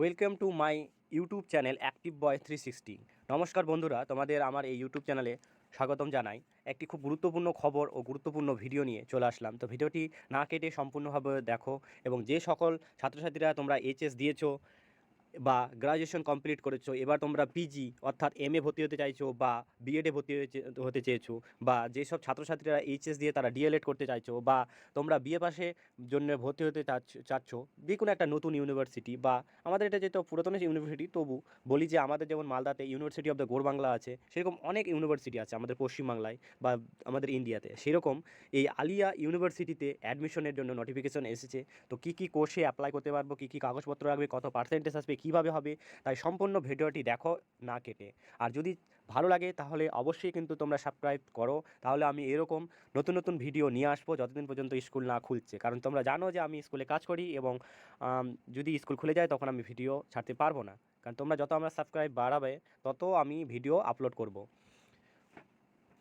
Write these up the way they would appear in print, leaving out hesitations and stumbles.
Welcome to my YouTube channel active boy 360। নমস্কার বন্ধুরা, তোমাদের আমার এই ইউটিউব চ্যানেলে স্বাগতম জানাই। একটি খুব গুরুত্বপূর্ণ খবর ও গুরুত্বপূর্ণ ভিডিও নিয়ে চলে আসলাম। তো ভিডিওটি না কেটে সম্পূর্ণভাবে দেখো এবং যে সকল ছাত্রছাত্রীরা তোমরা এইচএস দিয়েছো বা গ্রাজুয়েশন কমপ্লিট করেছো, এবার তোমরা পিজি অর্থাৎ এমএ ভর্তি হতে চাইছো বা বিএডে ভর্তি হতে চেয়েছো, বা যেসব ছাত্রছাত্রীরা এইচএস দিয়ে তারা ডিএলএড করতে চাইছো, বা তোমরা বিএ পাশে জন্য ভর্তি হতে চাচ্ছ যে কোনো একটা নতুন ইউনিভার্সিটি, বা আমাদের এটা যেহেতু পুরাতন ইউনিভার্সিটি তবু বলি যে আমাদের যেমন মালদাতে ইউনিভার্সিটি অফ দ্য গৌড়বাংলা আছে, সেরকম অনেক ইউনিভার্সিটি আছে আমাদের পশ্চিমবাংলায় বা আমাদের ইন্ডিয়াতে। সেরকম এই আলিয়া ইউনিভার্সিটিতে অ্যাডমিশনের জন্য নোটিফিকেশন এসেছে। তো কী কী কোর্সে অ্যাপ্লাই করতে পারবো, কী কী কাগজপত্র লাগবে, কত পার্সেন্টেজ আসবে, কীভাবে হবে, তাই সম্পূর্ণ ভিডিওটি দেখো না কেটে। আর যদি ভালো লাগে তাহলে অবশ্যই কিন্তু তোমরা সাবস্ক্রাইব করো, তাহলে আমি এরকম নতুন নতুন ভিডিও নিয়ে আসবো যতদিন পর্যন্ত স্কুল না খুলছে। কারণ তোমরা জানো যে আমি স্কুলে কাজ করি এবং যদি স্কুল খুলে যায় তখন আমি ভিডিও ছাড়তে পারবো না। কারণ তোমরা যত আমার সাবস্ক্রাইব বাড়াবে তত আমি ভিডিও আপলোড করব।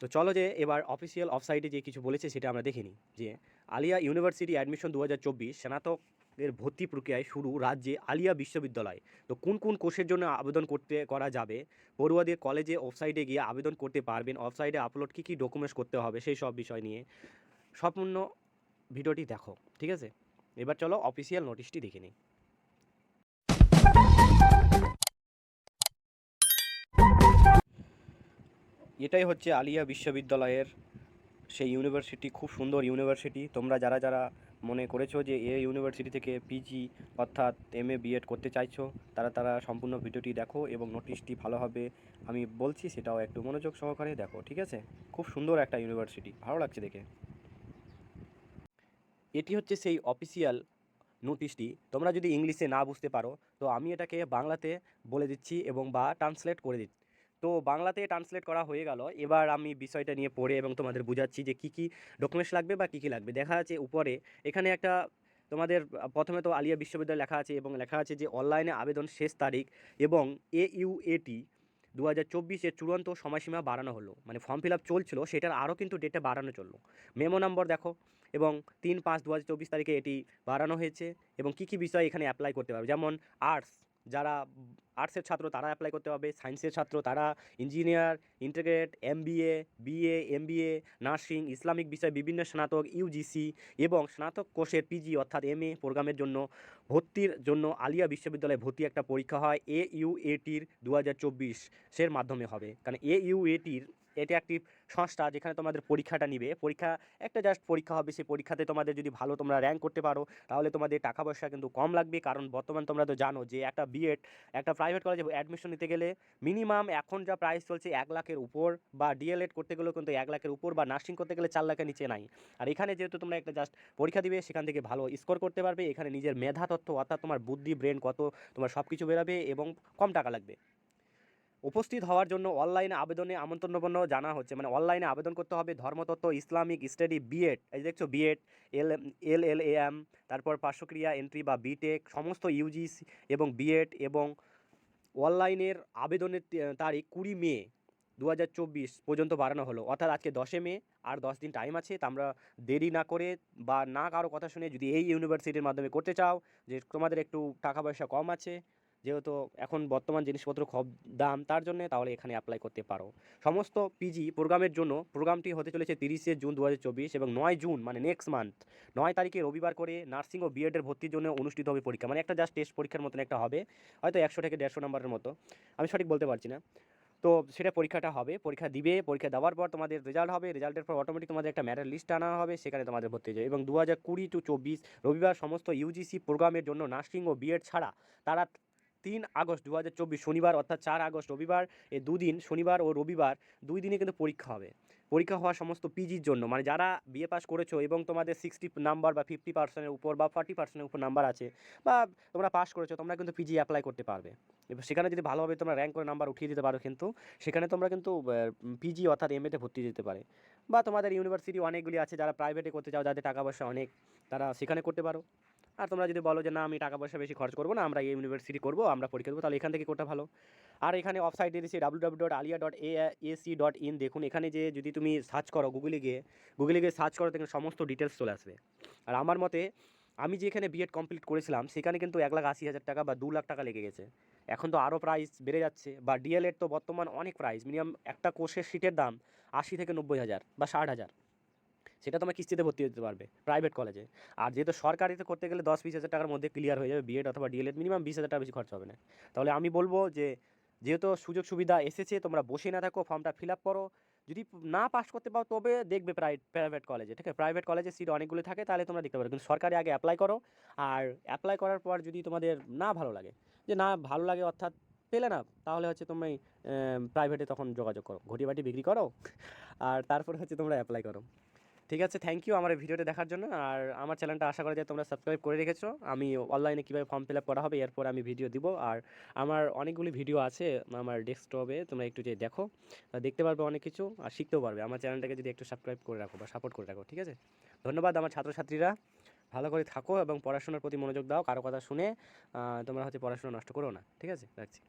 তো চলো যে এবার অফিসিয়াল ওয়েবসাইটে যে কিছু বলেছে সেটা আমরা দেখে নিই। যে আলিয়া ইউনিভার্সিটি অ্যাডমিশন 2024 স্নাতকের ভর্তি প্রক্রিয়ায় শুরু রাজ্যে আলিয়া বিশ্ববিদ্যালয়। তো কোন কোন কোর্সের জন্য আবেদন করা যাবে, পড়ুয়াদের কলেজে ওয়েবসাইটে গিয়ে আবেদন করতে পারবেন, ওয়েবসাইটে আপলোড কী কী ডকুমেন্টস করতে হবে, সেই সব বিষয় নিয়ে সম্পূর্ণ ভিডিওটি দেখো, ঠিক আছে? এবার চলো অফিসিয়াল নোটিশটি দেখে নিই। এটাই হচ্ছে আলিয়া বিশ্ববিদ্যালয়ের সেই ইউনিভার্সিটি, খুব সুন্দর ইউনিভার্সিটি। তোমরা যারা যারা মনে করেছো যে এই ইউনিভার্সিটি থেকে পিজি অর্থাৎ এমএ বিএড করতে চাইছো, তারা তারা সম্পূর্ণ ভিডিওটি দেখো এবং নোটিশটি ভালোভাবে আমি বলছি সেটাও একটু মনোযোগ সহকারে দেখো, ঠিক আছে? খুব সুন্দর একটা ইউনিভার্সিটি, ভালো লাগছে দেখে। এটি হচ্ছে সেই অফিসিয়াল নোটিশটি। তোমরা যদি ইংলিশে না বুঝতে পারো তো আমি এটাকে বাংলাতে বলে দিচ্ছি এবং বা ট্রান্সলেট করে দিচ্ছি। তো বাংলাতে ট্রান্সলেট করা হয়ে গেল, এবার আমি বিষয়টা নিয়ে পড়ে এবং তোমাদের বুঝাচ্ছি যে কী কী ডকুমেন্টস লাগবে বা কী কী লাগবে। দেখা আছে উপরে এখানে একটা তোমাদের প্রথমে তো আলিয়া বিশ্ববিদ্যালয় লেখা আছে এবং লেখা আছে যে অনলাইনে আবেদন শেষ তারিখ এবং AUAT 2024-এর চূড়ান্ত সময়সীমা বাড়ানো হলো। মানে ফর্ম ফিল আপ চলছিল, সেটার আরও কিন্তু ডেটটা বাড়ানো চললো। মেমো নম্বর দেখো এবং 3/5/2024 তারিখে এটি বাড়ানো হয়েছে। এবং কী কী বিষয় এখানে অ্যাপ্লাই করতে পারবে, যেমন আর্টস, যারা আর্টসের ছাত্র তারা অ্যাপ্লাই করতে পারবে, সায়েন্সের ছাত্র তারা engineer, integrated, MBA, BA, MBA, nursing, Islamic বিষয় বিভিন্ন স্নাতক, UGC এবং স্নাতক কোর্সের পিজি অর্থাৎ MA প্রোগ্রামের জন্য ভর্তির জন্য আলিয়া বিশ্ববিদ্যালয়ে ভর্তি একটা পরীক্ষা হয় AUATর 2024 মাধ্যমে হবে। কারণ AUATর এটা একটি সংস্থা যেখানে তোমাদের পরীক্ষাটা নিবে। পরীক্ষা একটা জাস্ট পরীক্ষা হবে, সেই পরীক্ষাতে তোমাদের যদি ভালো তোমরা র্যাঙ্ক করতে পারো তাহলে তোমাদের টাকা পয়সা কিন্তু কম লাগবে। কারণ বর্তমান তোমরা তো জানো যে একটা বিএড একটা প্রাইভেট কলেজে অ্যাডমিশন নিতে গেলে মিনিমাম এখন যা প্রাইস চলছে 1 লাখের উপর, বা ডিএলএড করতে গেলেও কিন্তু 1 লাখের উপর, বা নার্সিং করতে গেলে 4 লাখের নিচে নাই। আর এখানে যেহেতু তোমরা একটা জাস্ট পরীক্ষা দিবে, সেখান থেকে ভালো স্কোর করতে পারবে। এখানে নিজের মেধা তথ্য অর্থাৎ তোমার বুদ্ধি ব্রেন কত, তোমার সব কিছু বেরাবে এবং কম টাকা লাগবে। উপস্থিত হওয়ার জন্য অনলাইনে আবেদনে আমন্ত্রণপত্র জানা হচ্ছে। মানে অনলাইনে আবেদন করতে হবে ধর্মতত্ত্ব, ইসলামিক স্টাডি, বিএড, এই দেখছো বিএড, LLAM, তারপর পার্শ্বক্রিয়া এন্ট্রি বা বিটেক, সমস্ত ইউজিসি এবং বিএড। এবং অনলাইনের আবেদনের তারিখ 20 মে 2024 পর্যন্ত বাড়ানো হলো, অর্থাৎ আজকে 10 মে, আর 10 দিন টাইম আছে। তা আমরা দেরি না করে বা না কারো কথা শুনে যদি এই ইউনিভার্সিটির মাধ্যমে করতে চাও, যে তোমাদের একটু টাকা পয়সা কম আছে, যেহেতু এখন বর্তমান জিনিসপত্র খুব দাম, তার জন্য তাহলে এখানে অ্যাপ্লাই করতে পারো। সমস্ত পিজি প্রোগ্রামের জন্য প্রোগ্রামটি হতে চলেছে 30 জুন 2024 এবং 9 জুন মানে নেক্সট মান্থ 9 তারিখে রবিবার করে নার্সিং ও বিএডের ভর্তির জন্য অনুষ্ঠিত হবে পরীক্ষা। মানে একটা জাস্ট টেস্ট পরীক্ষার মতন একটা হবে, হয়তো 100 থেকে 150 নম্বরের মতো, আমি সঠিক বলতে পারছি না। তো সেটা পরীক্ষাটা হবে, পরীক্ষা দিবে, পরীক্ষা দেওয়ার পর তোমাদের রেজাল্ট হবে, রেজাল্টের পর অটোমেটিক তোমাদের একটা মেরিট লিস্ট আনা হবে, সেখানে তোমাদের ভর্তি হয়ে যাবে। এবং 2020-24 রবিবার সমস্ত ইউজিসি প্রোগ্রামের জন্য নার্সিং ও বিএড ছাড়া তারা 3 আগস্ট 2024 শনিবার অর্থাৎ 4 আগস্ট রবিবার, এই দুদিন শনিবার ও রবিবার 2 দিনে কিন্তু পরীক্ষা হবে। পরীক্ষা হওয়া সমস্ত পিজির জন্য, মানে যারা বিএ পাস করেছো এবং তোমাদের 60 নাম্বার বা 50%-এর উপর বা 40%-এর উপর নাম্বার আছে, বা তোমরা পাস করেছো, তোমরা কিন্তু পিজি অ্যাপ্লাই করতে পারবে। এবার সেখানে যদি ভালোভাবে তোমরা র্যাঙ্ক করে নাম্বার উঠিয়ে দিতে পারো, কিন্তু সেখানে তোমরা কিন্তু পিজি অর্থাৎ এমএতে ভর্তি যেতে পারে। বা তোমাদের ইউনিভার্সিটি অনেকগুলি আছে, যারা প্রাইভেটে করতে চাও, যাদের টাকা পয়সা অনেক, তারা সেখানে করতে পারো। আর তোমরা যদি বলো যে না আমি টাকা পয়সা বেশি খরচ করবো না, আমরা এই ইউনিভার্সিটি করবো, আমরা পরীক্ষা দেবো, তাহলে এখান থেকে কোটা ভালো। আর এখানে ওয়েবসাইটে দিয়েছি www.alia.ac.in। দেখুন এখানে যে যদি তুমি সার্চ করো গুগলে গিয়ে সার্চ করো, দেখুন সমস্ত ডিটেলস চলে আসবে। আর আমার মতে আমি যেখানে বিএড কমপ্লিট করেছিলাম সেখানে কিন্তু 1,80,000 টাকা বা 2 লাখ টাকা লেগে গেছে। এখন তো আরও প্রাইস বেড়ে যাচ্ছে, বা ডিএলএড তো বর্তমান অনেক প্রাইস, মিনিমাম একটা কোর্সের সিটের দাম 80 থেকে 90,000 বা 60,000। সেটা তোমার কিস্তিতে ভর্তি হতে পারবে প্রাইভেট কলেজে। আর যেহেতু সরকারিতে করতে গেলে 10-20 হাজার টাকার মধ্যে ক্লিয়ার হয়ে যাবে বিএড অথবা ডিএলএড, মিনিমাম 20,000 টাকা বেশি খরচ হবে না। তাহলে আমি বলবো যে যেহেতু সুযোগ সুবিধা এসেছে, তোমরা বসে না থাকো, ফর্মটা ফিল আপ করো। যদি না পাস করতে পারো তবে দেখবে প্রাইভেট কলেজে, ঠিক আছে? প্রাইভেট কলেজে সিট অনেকগুলো থাকে, তাহলে তোমরা দেখতে পারো। কিন্তু সরকারি আগে অ্যাপ্লাই করো। আর অ্যাপ্লাই করার পর যদি তোমাদের না ভালো লাগে, যে না ভালো লাগে অর্থাৎ পেলে না, তাহলে হচ্ছে তুমি প্রাইভেটে তখন যোগাযোগ করো, ঘটি বাটি বিক্রি করো, আর তারপরে হচ্ছে তোমরা অ্যাপ্লাই করো। ঠিক আছে, থ্যাংক ইউ আমার এই ভিডিওটা দেখার জন্য। আর আমার চ্যানেলটা আশা করা যায় তোমরা সাবস্ক্রাইব করে রেখেছো। আমি অনলাইনে কীভাবে ফর্ম ফিল আপ করা হবে এরপর আমি ভিডিও দিব। আর আমার অনেকগুলি ভিডিও আছে আমার ডেস্কটপে, তোমরা একটু যে দেখো, দেখতে পারবে অনেক কিছু আর শিখতেও পারবে। আমার চ্যানেলটাকে যদি একটু সাবস্ক্রাইব করে রাখো বা সাপোর্ট করে রাখো, ঠিক আছে? ধন্যবাদ আমার ছাত্রছাত্রীরা, ভালো করে থাকো এবং পড়াশোনার প্রতি মনোযোগ দাও। কারো কথা শুনে তোমরা হচ্ছে পড়াশোনা নষ্ট করো না, ঠিক আছে? রাখছি।